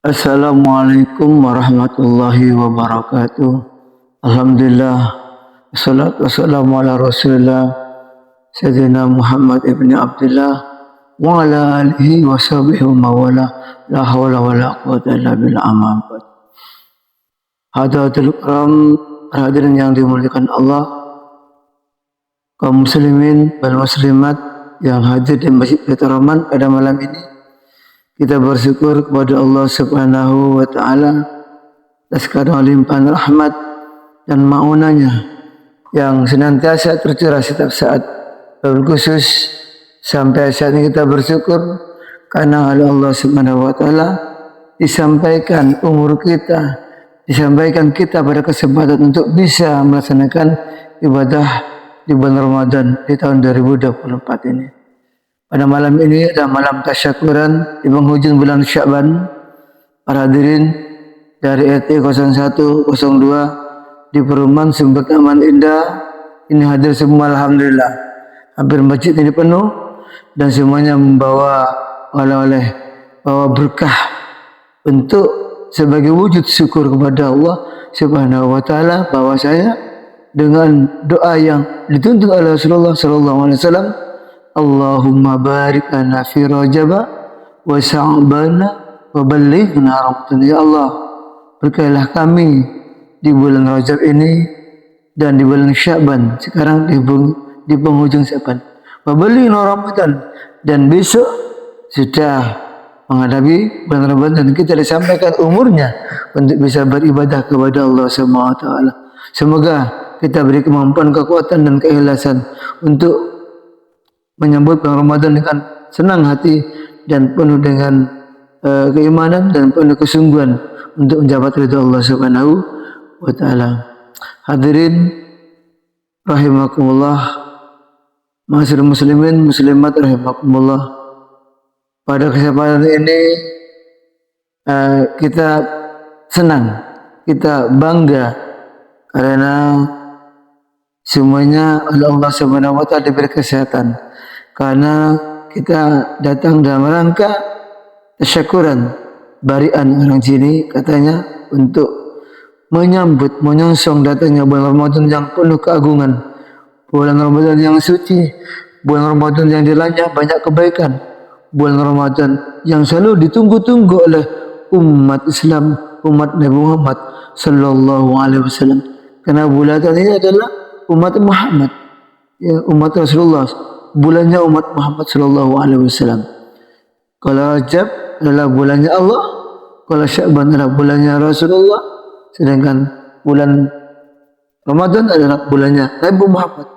Assalamualaikum warahmatullahi wabarakatuh. Alhamdulillah. Wassalatu wassalamu ala rasulillah Sayyidina Muhammad ibn Abdullah wa ala alihi wa sahbihi wa mawala. La hawla wa la quwata illa billah, amma ba'd. Hadirin kiram, hadirin yang dimuliakan Allah, kaum muslimin wal muslimat yang hadir di Masjid Baitur Rahman pada malam ini. Kita bersyukur kepada Allah Subhanahu wa Ta'ala atas karena limpahan rahmat dan maunanya yang senantiasa tercurah setiap saat. Khusus sampai saat ini kita bersyukur karena Allah Subhanahu wa Ta'ala disampaikan umur kita, disampaikan kita pada kesempatan untuk bisa melaksanakan ibadah di bulan Ramadan di tahun 2024 ini. Pada malam ini adalah malam tasyakuran di penghujung bulan Sya'ban. Para hadirin dari RT 0102 di perumahan Sumber Taman Indah ini hadir semua, alhamdulillah. Hampir masjid ini penuh dan semuanya membawa oleh-oleh, bawa berkah untuk sebagai wujud syukur kepada Allah Subhanahu wa Ta'ala bahwa saya dengan doa yang dituntut oleh Rasulullah sallallahu alaihi wasallam, Allahumma barik lana fi Rajab wa Sya'ban wa ballighna Ramadan. Ya Allah, berkahilah kami di bulan Rajab ini dan di bulan Sya'ban, sekarang di penghujung Sya'ban. Wa ballighna Ramadan, dan besok sudah menghadapi bulan Ramadan, kita disampaikan umurnya untuk bisa beribadah kepada Allah Subhanahu wa Ta'ala. Semoga kita beri kemampuan, kekuatan dan keikhlasan untuk menyambut bulan Ramadan dengan senang hati dan penuh dengan keimanan dan penuh kesungguhan untuk menjabat ridha Allah Subhanahu wa Ta'ala. Hadirin rahimakumullah, ma'asyiral muslimin muslimat rahimakumullah. Pada kesempatan ini kita senang, kita bangga karena semuanya oleh Allah Subhanahu wa Ta'ala diberi kesehatan. Karena kita datang dalam rangka tasyakuran barian orang sini katanya untuk menyambut, menyongsong datangnya bulan Ramadan yang penuh keagungan, bulan Ramadan yang suci, bulan Ramadan yang dilanya banyak kebaikan, bulan Ramadan yang selalu ditunggu-tunggu oleh umat Islam, umat Nabi Muhammad sallallahu alaihi wasallam. Karena bulan ini adalah umat Muhammad, ya, umat Rasulullah, bulannya umat Muhammad sallallahu alaihi wasallam. Kalau Rajab adalah bulannya Allah, kalau Sya'ban adalah bulannya Rasulullah, sedangkan bulan Ramadan adalah bulannya Nabi Muhammad,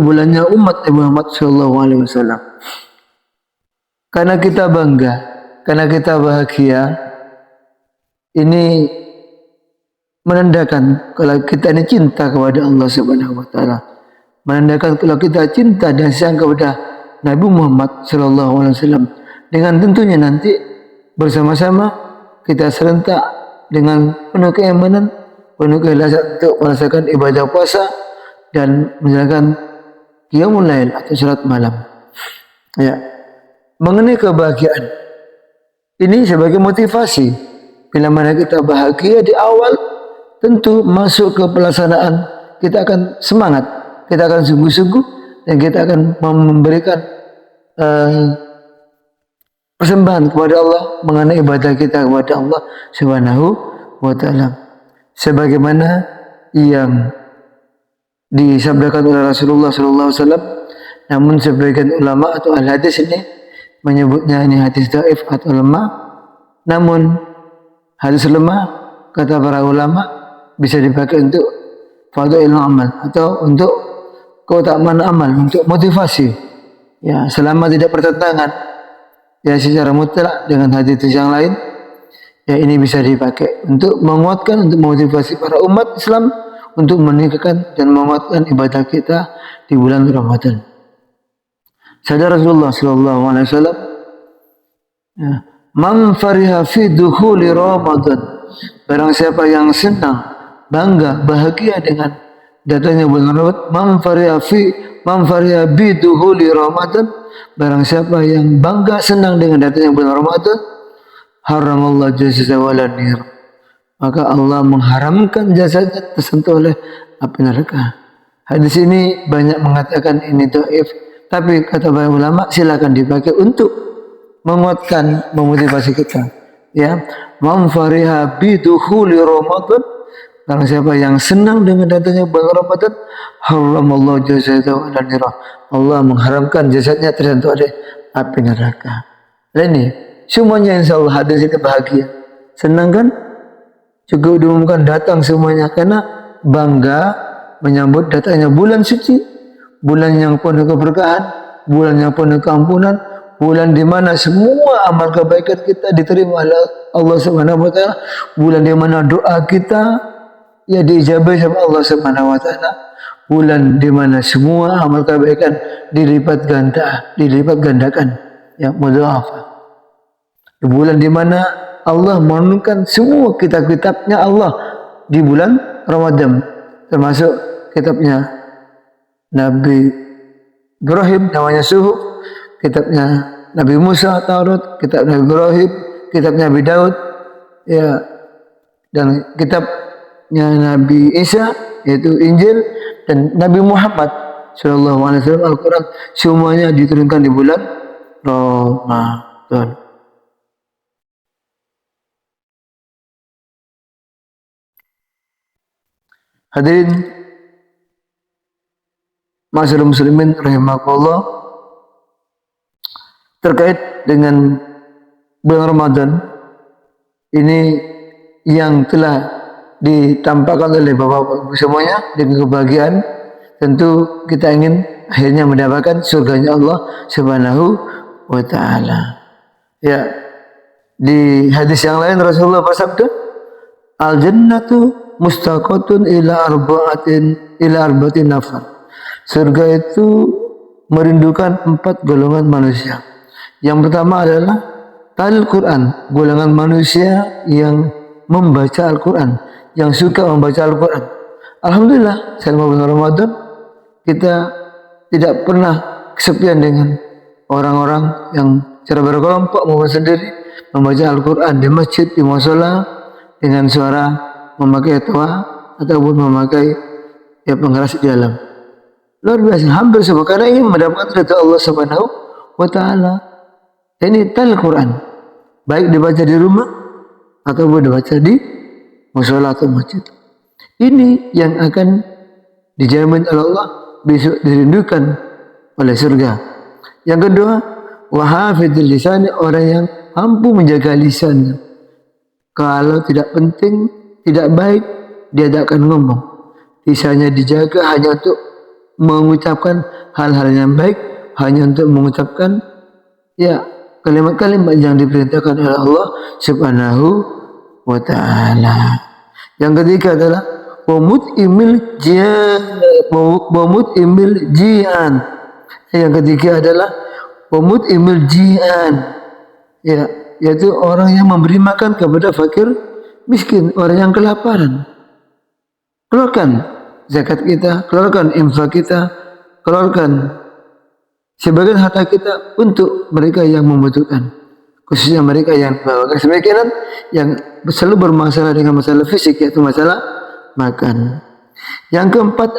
bulannya umat Nabi Muhammad sallallahu alaihi wasallam. Karena kita bangga, karena kita bahagia, ini menandakan kalau kita ini cinta kepada Allah Subhanahu wa Ta'ala, menandakan kalau kita cinta dan sayang kepada Nabi Muhammad sallallahu alaihi wasallam. Dengan tentunya nanti bersama-sama kita serentak dengan penuh keimanan, penuh keikhlasan untuk melaksanakan ibadah puasa dan menjalankan qiyamul lail atau salat malam. Ya, mengenai kebahagiaan ini sebagai motivasi, bila mana kita bahagia di awal, tentu masuk ke pelaksanaan kita akan semangat, kita akan sungguh-sungguh, dan kita akan memberikan persembahan kepada Allah mengenai ibadah kita kepada Allah Subhanahu wa Ta'ala, sebagaimana yang disabdakan oleh Rasulullah sallallahu alaihi wasallam. Namun sebagian ulama atau ahli hadis ini menyebutnya ini hadis dhaif atau lemah. Namun hadis lemah, kata para ulama, bisa dipakai untuk fadhailul amal atau untuk keutamaan amal, untuk motivasi, ya, selama tidak bertentangan ya secara mutlak dengan hadis yang lain, ya ini bisa dipakai untuk menguatkan, untuk memotivasi para umat Islam untuk meningkatkan dan menguatkan ibadah kita di bulan Ramadan. Sabda Rasulullah sallallahu alaihi wasallam, ya, man fariha fi dukhuli Ramadan, barang siapa yang senang, bangga, bahagia dengan datangnya bulan Ramadan, man fariha bi dukhuli Ramadan, barang siapa yang bangga, senang dengan datangnya bulan Ramadan, haramallahu jasadahu ala nar. Maka Allah mengharamkan jasadnya tersentuh oleh api neraka. Hadis ini banyak mengatakan ini dhaif, tapi kata banyak ulama silakan dipakai untuk menguatkan, memotivasi kita. Ya, man fariha bidukhuli Ramadan, barang siapa yang senang dengan datangnya bulan Ramadan, haramallahu jasadahu ala nar. Allah mengharamkan jasadnya tersentuh oleh api neraka. Dan ini semuanya insyaallah hadis ini bahagia. Senang kan? Juga diumumkan datang semuanya karena bangga menyambut datangnya bulan suci, bulan yang penuh keberkahan, bulan yang penuh keampunan, bulan di mana semua amal kebaikan kita diterima oleh Allah Subhanahu wa taala, bulan di mana doa kita ya diijabahi sama Allah Subhanahu wa taala, bulan di mana semua amal kebaikan dilipat gandakan, ya mudhaf. Bulan di mana Allah menurunkan semua kitab-kitabnya Allah di bulan Ramadan, termasuk kitabnya Nabi Ibrahim namanya Suhuf, kitabnya Nabi Musa Taurat, kitab Nabi Ibrahim, kitabnya Nabi Daud, ya, dan kitabnya Nabi Isa yaitu Injil, dan Nabi Muhammad sallallahu alaihi wasallam Al-Qur'an, semuanya diturunkan di bulan Ramadan. Hadirin masyarakat muslimin rahimakumullah, terkait dengan bulan Ramadan ini yang telah ditampakkan oleh Bapak-Bapak semuanya dengan kebahagiaan, tentu kita ingin akhirnya mendapatkan surganya Allah Subhanahu wa taala. Ya, di hadis yang lain Rasulullah bersabda, al jannatu mustaqatun ila arba'atin nafar. Surga itu merindukan 4 golongan manusia. Yang pertama adalah Al-Quran, golongan manusia yang membaca Al-Quran, yang suka membaca Al-Quran. Alhamdulillah selama bulan Ramadan kita tidak pernah kesepian dengan orang-orang yang secara berkelompok maupun sendiri membaca Al-Quran di masjid, di mushola, dengan suara memakai toa ataupun memakai pengeras di dalam. Luar biasa, hampir semua karena ingin mendapatkan ridha Allah Subhanahu wa taala. Ini Al-Quran, baik dibaca di rumah ataupun dibaca di mushola atau masjid. Ini yang akan dijamin oleh Allah besok dirindukan oleh surga. Yang kedua, wahafidil lisan, orang yang mampu menjaga lisannya. Kalau tidak penting, tidak baik, dia tidak akan ngomong. Lisannya dijaga hanya untuk mengucapkan hal-hal yang baik, hanya untuk mengucapkan ya kalimat-kalimat yang diperintahkan oleh Allah Subhanahu wa taala. Yang ketiga adalah wamut imil jian. Yang ketiga adalah wamut imil jian. Ya, yaitu orang yang memberi makan kepada fakir miskin, orang yang kelaparan. Keluarkan zakat kita, keluarkan infak kita, keluarkan sebagian harta kita untuk mereka yang membutuhkan, khususnya mereka yang bawah kemiskinan, yang selalu bermasalah dengan masalah fisik, yaitu masalah makan. Yang keempat,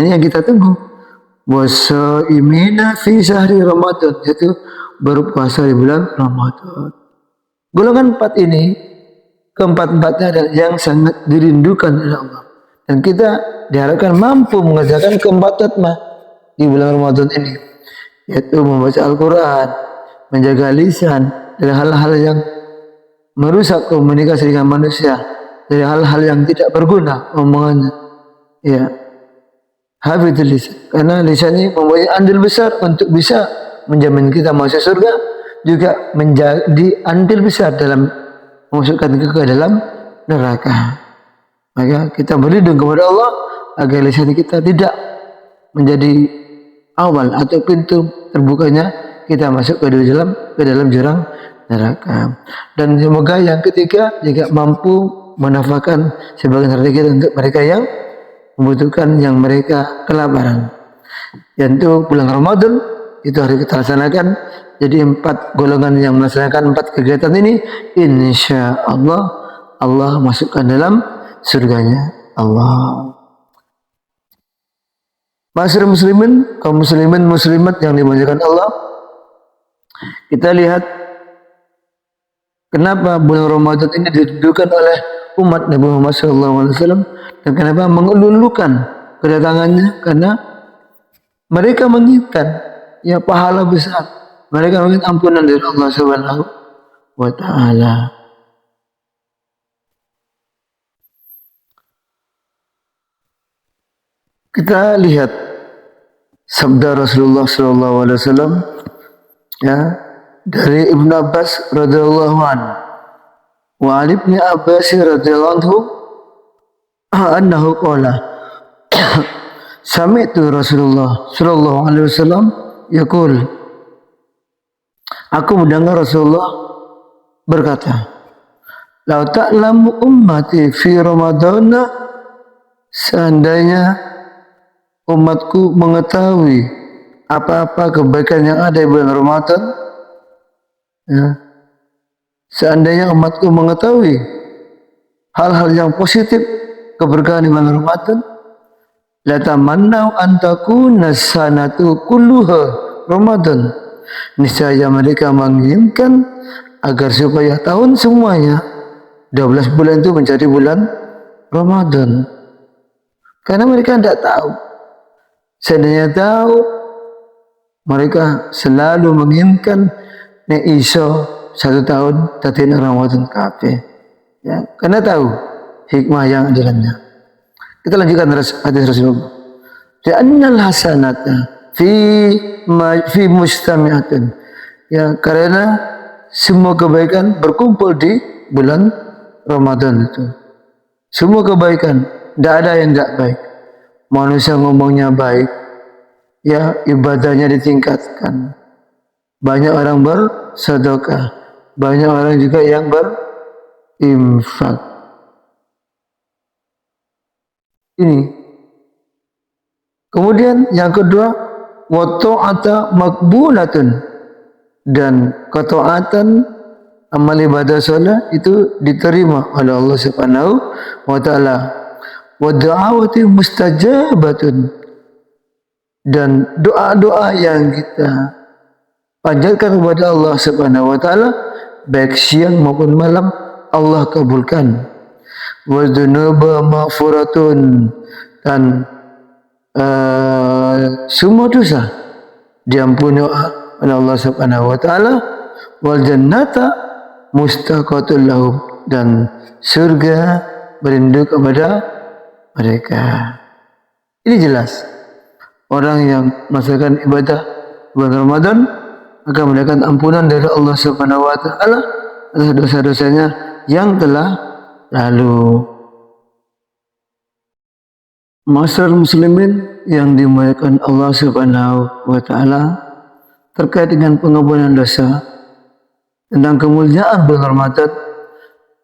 ini yang kita tunggu, wasaimina fi syahri Ramadan, yaitu berpuasa di bulan Ramadan. Golongan 4 ini, keempat-empatnya adalah yang sangat dirindukan oleh Allah, dan kita diharapkan mampu mengerjakan keempat di bulan Ramadan ini, yaitu membaca Al-Quran, menjaga lisan dari hal-hal yang merusak komunikasi dengan manusia, dari hal-hal yang tidak berguna omongannya. Ya, hafidhul lisan, karena lisan ini mempunyai andil besar untuk bisa menjamin kita masuk surga, juga menjadi andil besar dalam memasukkan kita ke dalam neraka. Maka kita berlindung kepada Allah agar lisan kita tidak menjadi awal atau pintu terbukanya kita masuk ke dalam jurang neraka. Dan semoga yang ketiga juga mampu menafkahkan sebagian harta kita untuk mereka yang membutuhkan, yang mereka kelaparan. Yaitu bulan Ramadan itu hari kita laksanakan. Jadi 4 golongan yang melaksanakan 4 kegiatan ini, insya Allah Allah masukkan dalam surganya Allah. Masyarakat muslimin, kaum muslimin muslimat yang dimuliakan Allah, kita lihat kenapa bulan Ramadan ini didudukan oleh umat Nabi Muhammad SAW, dan kenapa mengelulukan kedatangannya, karena mereka menginginkan ya pahala besar, mereka menginginkan ampunan dari Allah Subhanahu wa taala. Kita lihat sabda Rasulullah SAW ya dari Ibnu Abbas radhiyallahu anhu, wa Ali bin Abbas radhiyallahu anhu annahu qala sami'tu Rasulullah sallallahu alaihi wasallam yaqul, aku mendengar Rasulullah berkata, lau ta'lamu ummati fi Ramadana, seandainya umatku mengetahui apa-apa kebaikan yang ada di bulan Ramadan, ya, seandainya umatku mengetahui hal-hal yang positif keberkahan di bulan Ramadan, la tamannau an takuna sanatu kulluha Ramadan, niscaya mereka menginginkan agar supaya tahun semuanya 12 bulan itu menjadi bulan Ramadan. Karena mereka tidak tahu. Seandainya tahu, mereka selalu menginginkan nek iso 1 tahun tadi Ramadan kabeh. Ya, karena tahu hikmah yang ada dalamnya. Kita lanjutkan hadis Rasulullah. Li'annal hasanata fi mustami'atin. Ya, karena semua kebaikan berkumpul di bulan Ramadan itu. Semua kebaikan, tidak ada yang tidak baik. Manusia ngomongnya baik, ya ibadahnya ditingkatkan. Banyak orang bersedekah, banyak orang juga yang berinfak. Ini. Kemudian yang kedua, wa ta'ata maqbulatun, dan ketaatan amal ibadah salat itu diterima oleh Allah Subhanahu wa taala. Wa da'awati mustajabatun, dan doa-doa yang kita panjatkan kepada Allah Subhanahu wa taala baik siang maupun malam Allah kabulkan. Wa dzunuba maghfuratun, dan semua dosa diampuni oleh Allah Subhanahu wa taala. Wal jannata mustaqatul lahum, dan surga berinduk kepada mereka. Ini jelas, orang yang melaksanakan ibadah bulan Ramadan akan mendapatkan ampunan dari Allah Subhanahu wa taala atas dosa-dosanya yang telah lalu. Masyarakat muslimin yang dimuliakan Allah Subhanahu wa taala, terkait dengan pengampunan dosa, tentang kemuliaan bulan Ramadan,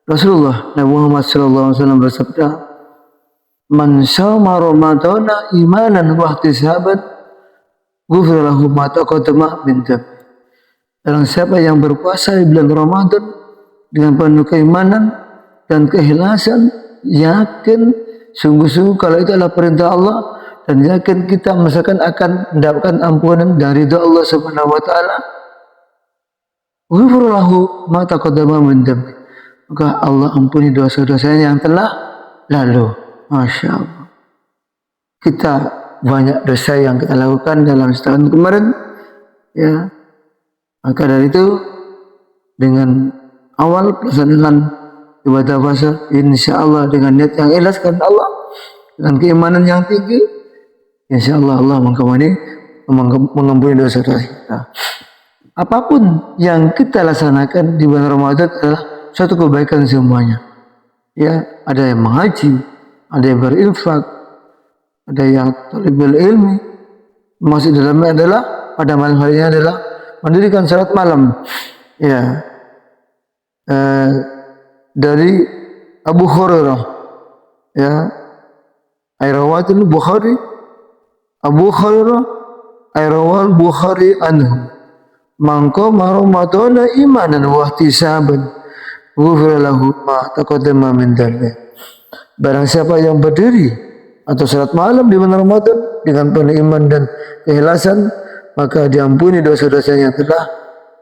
Rasulullah Nabi Muhammad SAW bersabda, man shoma ramadana imanan wa ihtisaban ghufira lahu ma taqaddama min dzambi. Barang siapa yang berpuasa di bulan Ramadan dengan penuh keimanan dan keikhlasan, yakin sungguh-sungguh kalau itu adalah perintah Allah, dan yakin kita misalkan akan mendapatkan ampunan dari Allah Subhanahu wa taala, ghufira lahu ma taqaddama min dzambi, maka Allah ampuni dosa-dosanya yang telah lalu. Masya Allah. Kita banyak dosa yang kita lakukan dalam setahun kemarin, ya. Maka dari itu, dengan awal pelaksanaan ibadah puasa, insya Allah dengan niat yang ikhlas karena Allah, dengan keimanan yang tinggi, insya Allah Allah mengampuni dosa-dosa kita. Apapun yang kita laksanakan di bulan Ramadan adalah suatu kebaikan semuanya. Ya, ada yang mengaji, ada yang berinfak, ada yang talibul ilmi. Maksud dalamnya adalah pada malam harinya adalah mendirikan salat malam. Ya, dari Abu Hurairah, ya, riwayat Bukhari, Abu Hurairah Rawal Bukhari anhu man qama ramadhana imanan wa ihtisaban ghufira lahu ma taqaddama min dhanbi. Barang siapa yang berdiri atau salat malam di bulan Ramadan dengan penuh iman dan keikhlasan, maka diampuni dosa-dosanya yang telah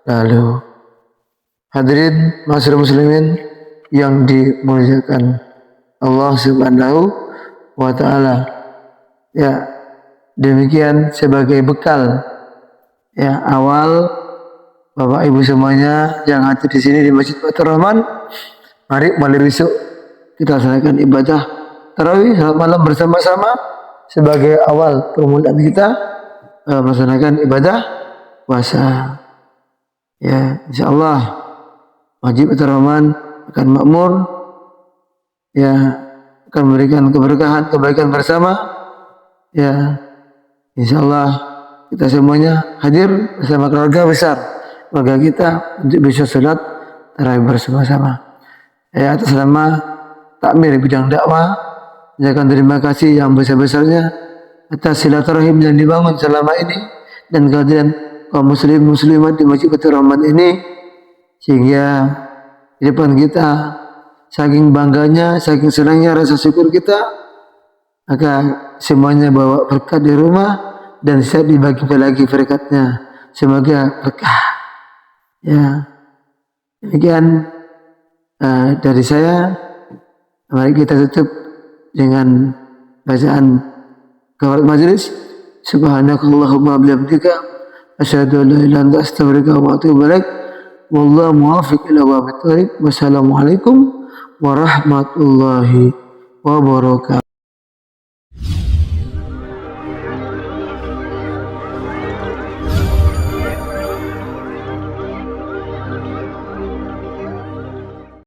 lalu. Hadirin masyarakat muslimin yang dimuliakan Allah Subhanahu wa taala. Ya, demikian sebagai bekal ya awal Bapak Ibu semuanya yang hadir di sini di Masjid Baitur Rahman. Mari mulai besok kita laksanakan ibadah tarawih salat malam bersama-sama sebagai awal permulaan kita melaksanakan ibadah puasa. Ya, insyaallah Masjid Baitur Rahman akan makmur, ya, akan memberikan keberkahan, kebaikan bersama. Ya, insyaallah kita semuanya hadir bersama keluarga besar, keluarga kita untuk bisa salat tarawih bersama-sama. Ya, atas nama takmir bidang dakwah, mengucapkan terima kasih yang besar-besarnya atas silaturahim yang dibangun selama ini dan kehadiran kaum muslim muslimat di Masjid Baitur Rahman ini, sehingga di depan kita saking bangganya, saking senangnya rasa syukur kita, maka semuanya bawa berkat di rumah dan siap dibagi lagi berkatnya. Semoga berkah. Ya, demikian dari saya. Mari kita tutup dengan bacaan kafarat majelis. Subhanakallahumma bihamdika asyhadu an la ilaha illa anta astaghfiruka wa atubu ilaik. Wallahu muwaffiq ila aqwamit thoriq. Wassalamualaikum warahmatullahi wabarakatuh.